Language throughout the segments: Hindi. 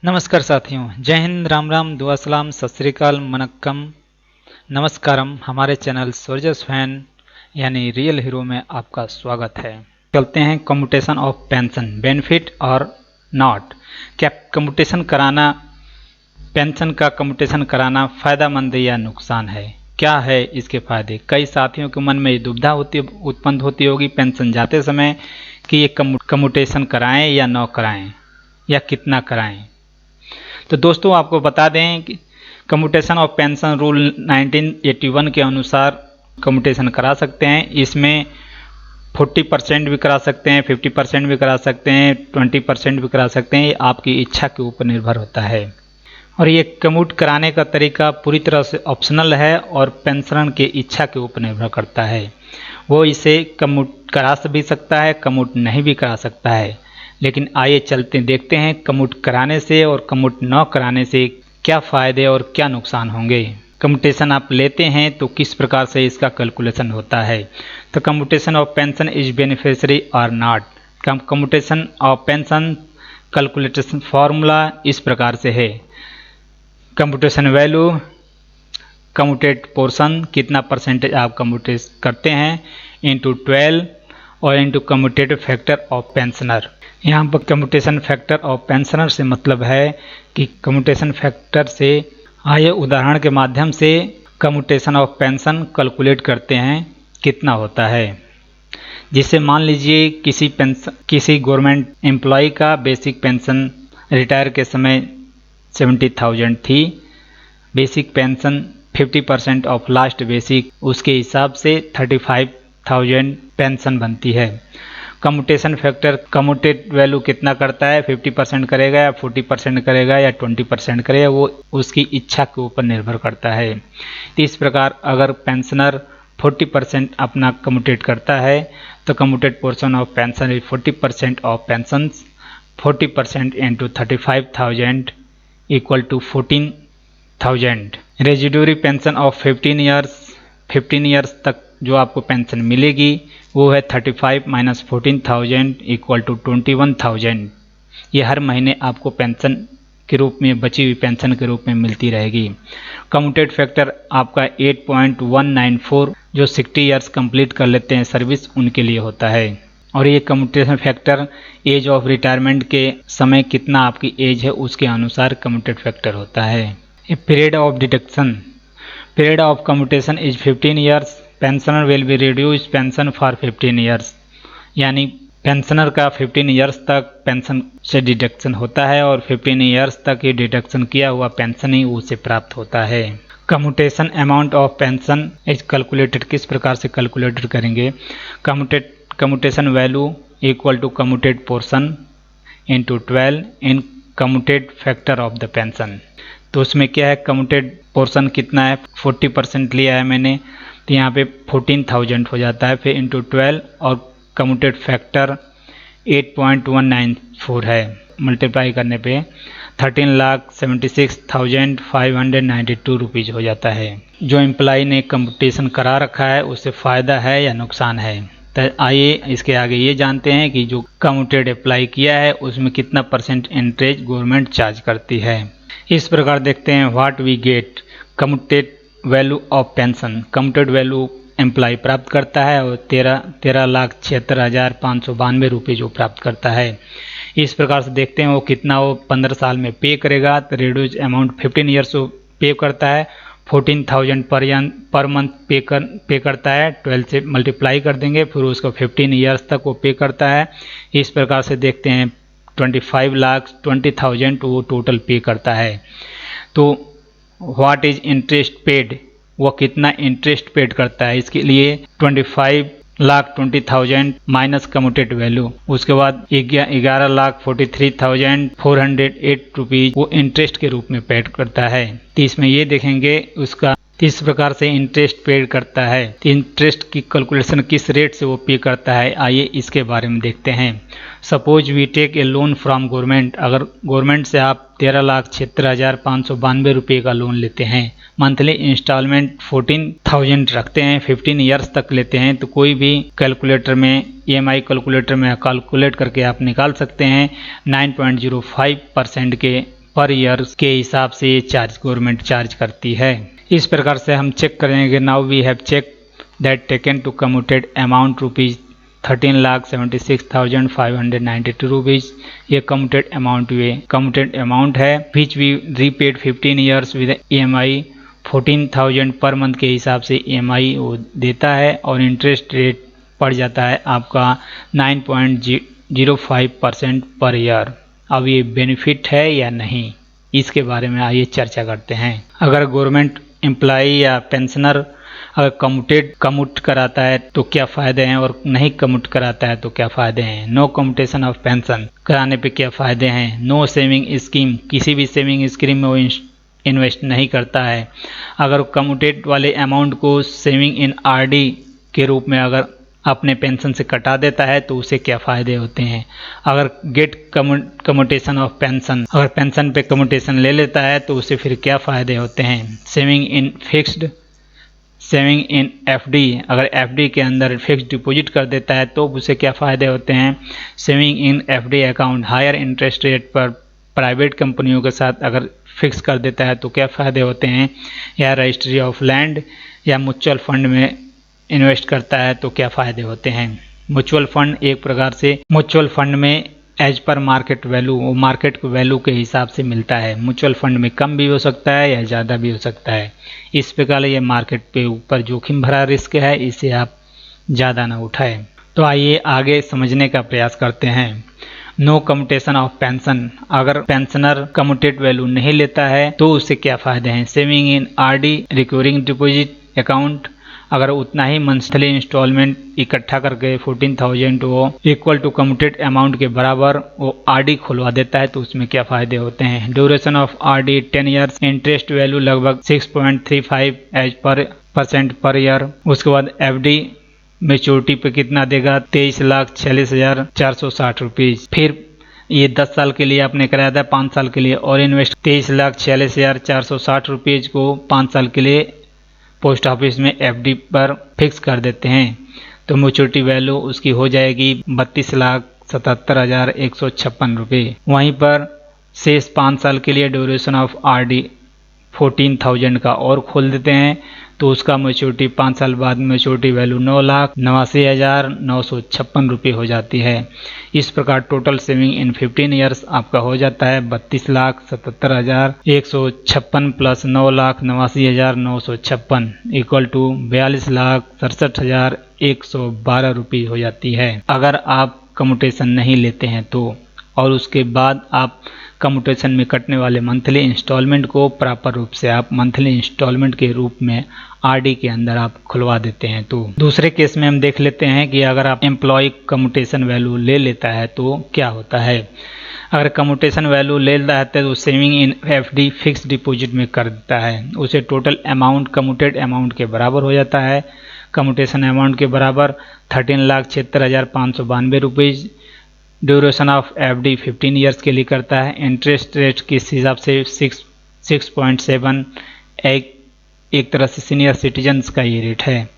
नमस्कार साथियों, जय हिंद, राम राम, दुआ सलाम, सत श्री अकाल, मनक्कम, नमस्कारम। हमारे चैनल सोल्जर्स फैन यानी रियल हीरो में आपका स्वागत है। चलते हैं कम्यूटेशन ऑफ पेंशन, बेनिफिट और नॉट। क्या कम्यूटेशन कराना, पेंशन का कम्यूटेशन कराना फ़ायदेमंद या नुकसान है? क्या है इसके फ़ायदे? कई साथियों के मन में ये दुविधा उत्पन्न होती होगी पेंशन जाते समय कि ये कम्यूटेशन कराएं या न कराएं या कितना कराएं। तो दोस्तों आपको बता दें कि कम्यूटेशन ऑफ पेंशन रूल 1981 के अनुसार कम्यूटेशन करा सकते हैं। इसमें 40% भी करा सकते हैं, 50% भी करा सकते हैं, 20% भी करा सकते हैं। ये आपकी इच्छा के ऊपर निर्भर होता है और ये कम्यूट कराने का तरीका पूरी तरह से ऑप्शनल है और पेंशनर की इच्छा के ऊपर निर्भर करता है। वो इसे कम्यूट करा भी सकता है, कम्यूट नहीं भी करा सकता है। लेकिन आइए चलते देखते हैं कम्यूट कराने से और कम्यूट न कराने से क्या फ़ायदे और क्या नुकसान होंगे। कम्यूटेशन आप लेते हैं तो किस प्रकार से इसका कैलकुलेशन होता है। तो commutation of pension is beneficiary और not. Commutation of pension calculation formula इस प्रकार से है। कम्यूटेशन वैल्यू, कम्यूटेड पोर्शन कितना परसेंटेज आप कम्यूटेट करते हैं, इंटू 12 और into commutative factor of pensioner. यहाँ पर कम्यूटेशन फैक्टर ऑफ पेंशनर से मतलब है कि कम्यूटेशन फैक्टर से आइए उदाहरण के माध्यम से कम्यूटेशन ऑफ पेंशन कैलकुलेट करते हैं कितना होता है। जिससे मान लीजिए किसी गवर्नमेंट एम्प्लॉय का बेसिक पेंशन रिटायर के समय 70,000 थी। Basic pension 50% of last basic, उसके हिसाब से 35,000 पेंशन बनती है। कम्यूटेशन फैक्टर कम्यूटेड वैल्यू कितना करता है, 50% करेगा या 40% करेगा या 20% करेगा, वो उसकी इच्छा के ऊपर निर्भर करता है। तो इस प्रकार अगर पेंशनर 40% अपना कम्यूटेट करता है तो commuted portion of pension is 40% of pension, 40% into 35,000 equal to 14,000। Residuary pension of 15 years तक जो आपको पेंशन मिलेगी वो है 35 माइनस 14,000 इक्वल टू 21,000। ये हर महीने आपको पेंशन के रूप में, बची हुई पेंशन के रूप में मिलती रहेगी। कम्यूटेड फैक्टर आपका 8.194 जो 60 ईयर्स कंप्लीट कर लेते हैं सर्विस, उनके लिए होता है। और ये commutation factor age of retirement के समय कितना आपकी एज है उसके अनुसार कम्यूटेड फैक्टर होता है। A period of deduction, period of commutation is 15 years. Pensioner will be reduce pension for 15 years, यानी पेंशनर का 15 ईयर्स तक पेंशन से डिडक्शन होता है और 15 ईयर्स तक ये डिडक्शन किया हुआ पेंशन ही उसे प्राप्त होता है। Commutation amount of pension is calculated, किस प्रकार से कैलकुलेटेड करेंगे। Commutation value equal to commuted portion into 12 in commuted factor of the pension. तो उसमें क्या है, कम्यूटेड पोर्शन कितना है, 40% लिया है मैंने, तो यहाँ पे 14,000 हो जाता है, फिर इंटू 12 और कम्यूटेड फैक्टर 8.194 है, मल्टीप्लाई करने पे 13,76,592 रुपीज़ हो जाता है। जो एम्प्लॉय ने कम्यूटेशन करा रखा है उससे फ़ायदा है या नुकसान है। तो आइए इसके आगे ये जानते हैं कि जो कम्यूटेड अप्लाई किया है उसमें कितना % इंटरेस्ट गवर्नमेंट चार्ज करती है। इस प्रकार देखते हैं what we get commuted value of pension. Commuted value employ प्राप्त करता है और 13,76,592 रुपये जो प्राप्त करता है। इस प्रकार से देखते हैं वो कितना वो 15 साल में पे करेगा। तो रिड्यूस अमाउंट 15 ईयर्स पे करता है, 14,000 पर मंथ पे करता है, 12 से मल्टीप्लाई कर देंगे, फिर उसको 15 ईयर्स तक वो पे करता है। इस प्रकार से देखते हैं 25,20,000 वो टोटल पे करता है। तो व्हाट इज इंटरेस्ट पेड, वो कितना इंटरेस्ट पेड करता है, इसके लिए 25,20,000 माइनस कम्यूटेड वैल्यू, उसके बाद 11,43,408 रुपीज़ वो इंटरेस्ट के रूप में पेड करता है। तो इसमें ये देखेंगे उसका किस प्रकार से इंटरेस्ट पेड करता है, तो इंटरेस्ट की कैलकुलेशन किस रेट से वो पे करता है, आइए इसके बारे में देखते हैं। Suppose we take a loan from government, अगर गवर्नमेंट से आप 13,76,592 रुपये का लोन लेते हैं, मंथली इंस्टॉलमेंट 14,000 रखते हैं, 15 ईयर्स तक लेते हैं, तो कोई भी कैलकुलेटर में EMI कैलकुलेटर में कैलकुलेट करके आप निकाल सकते हैं 9.05% के पर ईयर के हिसाब से ये चार्ज गवर्नमेंट चार्ज करती है। इस प्रकार से हम चेक करेंगे। Now we have check that taken to commuted amount rupees 13,76,592 rupees. ये कम्यूटेड अमाउंट है which we repaid 15 years with EMI 14,000 per month के हिसाब से EMI वो देता है और इंटरेस्ट रेट पड़ जाता है आपका 9.05% पर ईयर। अब ये बेनिफिट है या नहीं, इसके बारे में आइए चर्चा करते हैं। अगर गवर्नमेंट एम्प्लॉय या पेंशनर अगर कम्यूट कराता है तो क्या फ़ायदे हैं और नहीं कम्यूट कराता है तो क्या फ़ायदे हैं। नो कम्यूटेशन ऑफ पेंशन कराने पे क्या फ़ायदे हैं। नो सेविंग स्कीम, किसी भी सेविंग स्कीम में वो इन्वेस्ट नहीं करता है। अगर कम्यूटेड वाले अमाउंट को सेविंग इन RD के रूप में अगर अपने पेंशन से कटा देता है तो उसे क्या फ़ायदे होते हैं। अगर गेट कम्यूटेशन ऑफ पेंशन, अगर पेंशन पे कम्यूटेशन ले लेता है तो उसे फिर क्या फ़ायदे होते हैं। सेविंग इन FD, अगर FD के अंदर फिक्स्ड डिपॉजिट कर देता है तो उसे क्या फ़ायदे होते हैं। Saving in FD account, higher interest rate पर प्राइवेट कंपनियों के साथ अगर फिक्स कर देता है तो क्या फ़ायदे होते हैं। या रजिस्ट्री ऑफ लैंड या म्यूचुअल फंड में इन्वेस्ट करता है तो क्या फ़ायदे होते हैं। म्यूचुअल फंड एक प्रकार से म्यूचुअल फंड में एज पर मार्केट वैल्यू, वो मार्केट वैल्यू के हिसाब से मिलता है। म्यूचुअल फंड में कम भी हो सकता है या ज़्यादा भी हो सकता है। इस प्रकार ये मार्केट पे ऊपर जोखिम भरा रिस्क है, इसे आप ज़्यादा ना उठाएं। तो आइए आगे समझने का प्रयास करते हैं। नो कम्यूटेशन ऑफ पेंशन, अगर पेंशनर कम्यूटेड वैल्यू नहीं लेता है तो उसे क्या फ़ायदे हैं। सेविंग इन RD रिकरिंग डिपॉजिट अकाउंट, अगर उतना ही मंथली इंस्टॉलमेंट इकट्ठा करके 14,000 वो इक्वल टू कम्यूटेड अमाउंट के बराबर वो RD खुलवा देता है तो उसमें क्या फ़ायदे होते हैं। Duration of RD 10 years, interest value लगभग 6.35 एज पर % पर ईयर। उसके बाद FD मेच्योरिटी पे कितना देगा, 23,46,460 रुपीज़। फिर ये 10 साल के लिए आपने कराया था, 5 साल के लिए और इन्वेस्ट 23,46,460 रुपीज़ को 5 साल के लिए पोस्ट ऑफिस में FD पर फिक्स कर देते हैं तो मैच्योरिटी वैल्यू उसकी हो जाएगी 32,77,156 रुपये। वहीं पर शेष 5 साल के लिए ड्यूरेशन ऑफ RD 14,000 का और खोल देते हैं तो उसका मैच्योरिटी 5 साल बाद मैच्योरिटी वैल्यू 9,89,956 रुपये हो जाती है। इस प्रकार टोटल सेविंग इन 15 ईयर्स आपका हो जाता है 32,77,156 प्लस 9,89,956 इक्वल टू 42,67,112 रुपये हो जाती है अगर आप कम्यूटेशन नहीं लेते हैं तो। और उसके बाद आप कम्यूटेशन में कटने वाले मंथली इंस्टॉलमेंट को प्रॉपर रूप से आप मंथली इंस्टॉलमेंट के रूप में RD के अंदर आप खुलवा देते हैं। तो दूसरे केस में हम देख लेते हैं कि अगर आप एम्प्लॉय कम्यूटेशन वैल्यू ले लेता है तो क्या होता है। अगर कम्यूटेशन वैल्यू ले लेता है तो saving in FD fix deposit में कर देता है, उसे टोटल अमाउंट कम्यूटेड अमाउंट के बराबर हो जाता है। कम्यूटेशन अमाउंट के बराबर 13,76,592 rupees. Duration of FD 15 years के लिए करता है। इंटरेस्ट रेट किस हिसाब से 6.7 एक तरह से सीनियर सिटीजन्स का ये रेट है,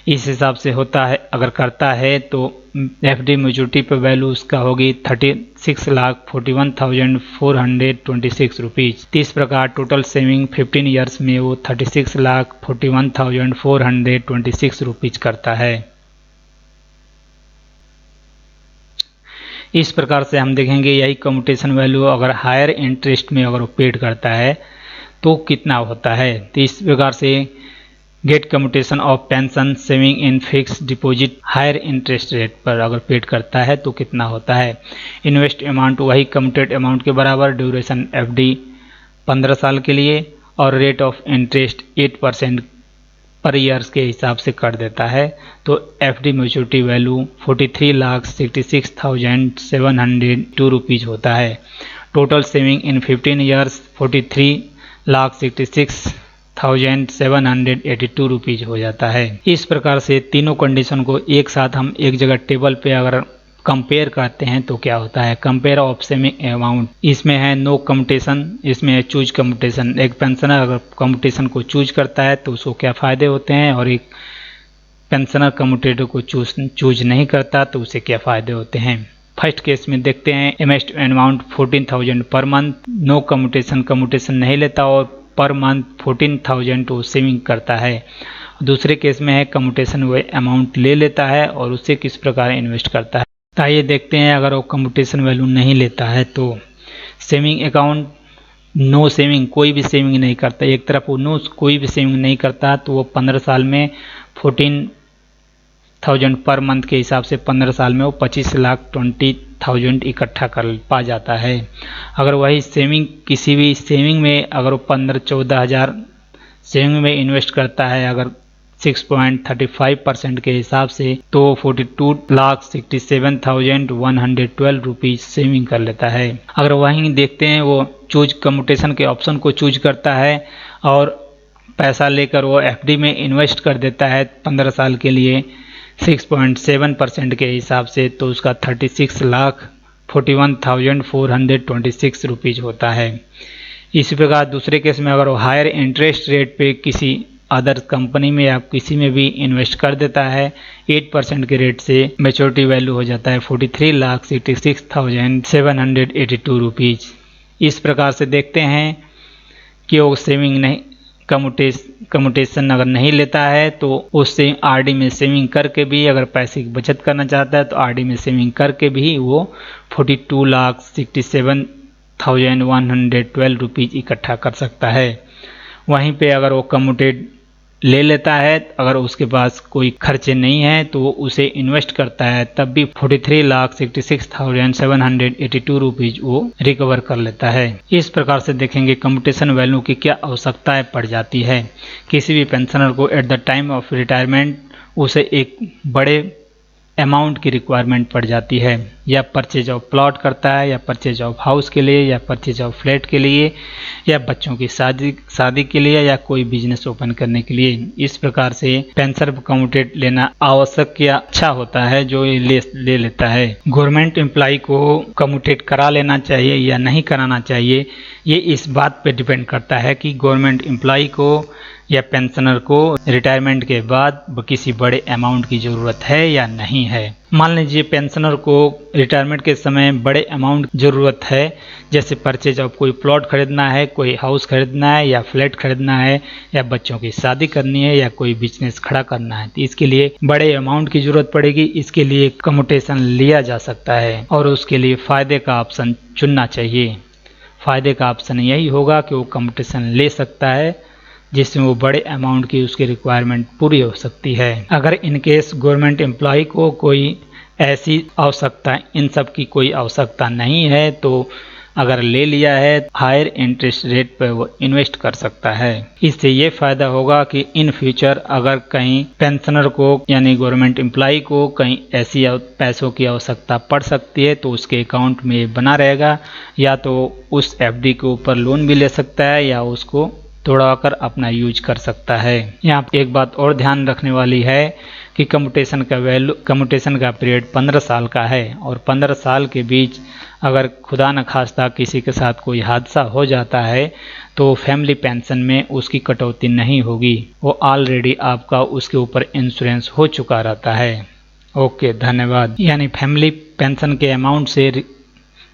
इस हिसाब से होता है। अगर करता है तो FD मैच्योरिटी पर वैल्यू उसका होगी 36,41,426 रुपीज़। इस प्रकार टोटल सेविंग 15 ईयर्स में वो 36,41,426 रुपीज़ करता है। इस प्रकार से हम देखेंगे यही कम्यूटेशन वैल्यू अगर हायर इंटरेस्ट में अगर वो पेड करता है तो कितना होता है। तो इस प्रकार से get commutation of pension saving in fix deposit higher interest rate पर अगर पेड करता है तो कितना होता है। इन्वेस्ट अमाउंट वही कम्यूटेड अमाउंट के बराबर, ड्यूरेशन FD 15 साल के लिए और रेट ऑफ इंटरेस्ट 8% पर ईयर्स के हिसाब से कर देता है तो FD मैच्योरिटी वैल्यू 43,66,702 रुपीज़ होता है। Total saving in 15 years 43,66,782 rupees हो जाता है। इस प्रकार से तीनों कंडीशन को एक साथ हम एक जगह टेबल पे अगर कंपेयर करते हैं तो क्या होता है। कंपेयर ऑफ सेविंग अमाउंट, इसमें है नो कम्यूटेशन, इसमें है चूज कम्यूटेशन। एक पेंशनर अगर कम्यूटेशन को चूज करता है तो उसको क्या फ़ायदे होते हैं और एक पेंशनर कम्यूटेटर को चूज नहीं करता तो उसे क्या फ़ायदे होते हैं। फर्स्ट केस में देखते हैं investment amount 14,000 per month, no commutation नहीं लेता और पर मंथ 14,000 वो सेविंग करता है। दूसरे केस में है कम्यूटेशन वो अमाउंट ले लेता है और उसे किस प्रकार इन्वेस्ट करता है। तो आइए देखते हैं, अगर वो कम्यूटेशन वैल्यू नहीं लेता है तो सेविंग अकाउंट नो सेविंग, कोई भी सेविंग नहीं करता, एक तरफ वो नो कोई भी सेविंग नहीं करता तो वो 15 साल में 14,000 पर मंथ के हिसाब से 15 साल में वो 25,20,000 इकट्ठा कर पा जाता है। अगर वही सेविंग किसी भी सेविंग में अगर वो 15-14,000 सेविंग में इन्वेस्ट करता है अगर 6.35% के हिसाब से तो 42,67,112 रुपीज़ सेविंग कर लेता है। अगर वहीं देखते हैं वो चूज कम्यूटेशन के ऑप्शन को चूज करता है और पैसा लेकर वो एफडी में इन्वेस्ट कर देता है 15 साल के लिए 6.7% के हिसाब से, तो उसका 36,41,426 रुपीज़ होता है। इसी प्रकार दूसरे केस में अगर वो हायर इंटरेस्ट रेट पे किसी अदर कंपनी में या किसी में भी इन्वेस्ट कर देता है 8% के रेट से, मैच्योरिटी वैल्यू हो जाता है 43,66,782 रुपीज़। इस प्रकार से देखते हैं कि वो सेविंग नहीं कम्यूटेशन अगर नहीं लेता है तो उससे आरडी में सेविंग करके भी अगर पैसे की बचत करना चाहता है तो आरडी में सेविंग करके भी वो 42,67,112 रुपीज़ इकट्ठा कर सकता है। वहीं पे अगर वो कम्यूटेड ले लेता है, अगर उसके पास कोई खर्चे नहीं है तो वो उसे इन्वेस्ट करता है तब भी 43,66,782 रुपीज़ वो रिकवर कर लेता है। इस प्रकार से देखेंगे कम्यूटेशन वैल्यू की क्या आवश्यकताएं पड़ जाती है। किसी भी पेंशनर को at the time of retirement उसे एक बड़े अमाउंट की रिक्वायरमेंट पड़ जाती है, या परचेज ऑफ प्लॉट करता है या परचेज ऑफ हाउस के लिए या परचेज ऑफ फ्लैट के लिए या बच्चों की शादी के लिए या कोई बिजनेस ओपन करने के लिए। इस प्रकार से पेंशन कम्यूटेड लेना आवश्यक या अच्छा होता है जो ये ले लेता है। गवर्नमेंट एम्प्लॉय को कम्यूटेड करा लेना चाहिए या नहीं कराना चाहिए, ये इस बात पे डिपेंड करता है कि गवर्नमेंट एम्प्लॉय को या पेंशनर को रिटायरमेंट के बाद किसी बड़े अमाउंट की ज़रूरत है या नहीं है। मान लीजिए पेंशनर को रिटायरमेंट के समय बड़े अमाउंट की ज़रूरत है, जैसे परचेज ऑफ कोई प्लॉट खरीदना है, कोई हाउस खरीदना है या फ्लैट खरीदना है या बच्चों की शादी करनी है या कोई बिजनेस खड़ा करना है, तो इसके लिए बड़े अमाउंट की ज़रूरत पड़ेगी। इसके लिए कम्यूटेशन लिया जा सकता है और उसके लिए फ़ायदे का ऑप्शन चुनना चाहिए। फ़ायदे का ऑप्शन यही होगा कि वो कम्यूटेशन ले सकता है जिसमें वो बड़े अमाउंट की उसकी रिक्वायरमेंट पूरी हो सकती है। अगर इन केस गवर्नमेंट एम्प्लॉय को कोई ऐसी आवश्यकता, इन सब की कोई आवश्यकता नहीं है तो अगर ले लिया है हायर इंटरेस्ट रेट पर वो इन्वेस्ट कर सकता है। इससे ये फ़ायदा होगा कि इन फ्यूचर अगर कहीं पेंशनर को यानी गवर्नमेंट एम्प्लॉय को कहीं ऐसी पैसों की आवश्यकता पड़ सकती है तो उसके अकाउंट में बना रहेगा, या तो उस एफडी के ऊपर लोन भी ले सकता है या उसको तोड़ाकर अपना यूज कर सकता है। यहाँ एक बात और ध्यान रखने वाली है कि कम्यूटेशन का पीरियड 15 साल का है और 15 साल के बीच अगर खुदा न खास्ता किसी के साथ कोई हादसा हो जाता है तो फैमिली पेंशन में उसकी कटौती नहीं होगी, वो ऑलरेडी आपका उसके ऊपर इंश्योरेंस हो चुका रहता है। ओके, धन्यवाद। यानी फैमिली पेंशन के अमाउंट से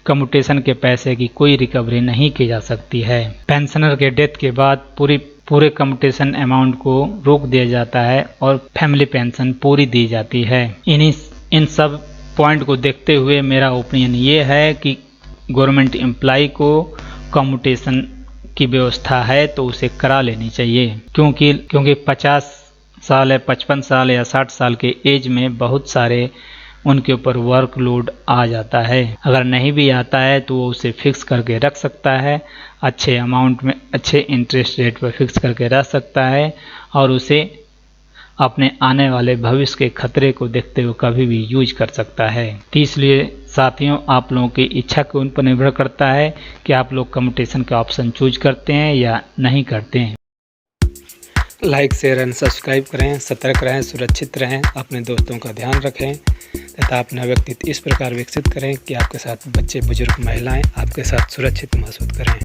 कम्यूटेशन के पैसे की कोई रिकवरी नहीं की जा सकती है। पेंशनर के डेथ के बाद पूरे कम्यूटेशन अमाउंट को रोक दिया जाता है और फैमिली पेंशन पूरी दी जाती है। इन सब पॉइंट को देखते हुए मेरा ओपिनियन ये है कि गवर्नमेंट एम्प्लॉय को कम्यूटेशन की व्यवस्था है तो उसे करा लेनी चाहिए, क्योंकि 50 साल या 55 साल या 60 साल के एज में बहुत सारे उनके ऊपर वर्कलोड आ जाता है। अगर नहीं भी आता है तो वो उसे फिक्स करके रख सकता है, अच्छे अमाउंट में अच्छे इंटरेस्ट रेट पर फिक्स करके रख सकता है और उसे अपने आने वाले भविष्य के खतरे को देखते हुए कभी भी यूज कर सकता है। तो इसलिए साथियों, आप लोगों की इच्छा के उन पर निर्भर करता है कि आप लोग कम्यूटेशन का ऑप्शन चूज करते हैं या नहीं करते हैं। लाइक, शेयर एंड सब्सक्राइब करें, सतर्क रहें, सुरक्षित रहें, अपने दोस्तों का ध्यान रखें तथा अपना व्यक्तित्व इस प्रकार विकसित करें कि आपके साथ बच्चे, बुजुर्ग, महिलाएं आपके साथ सुरक्षित महसूस करें।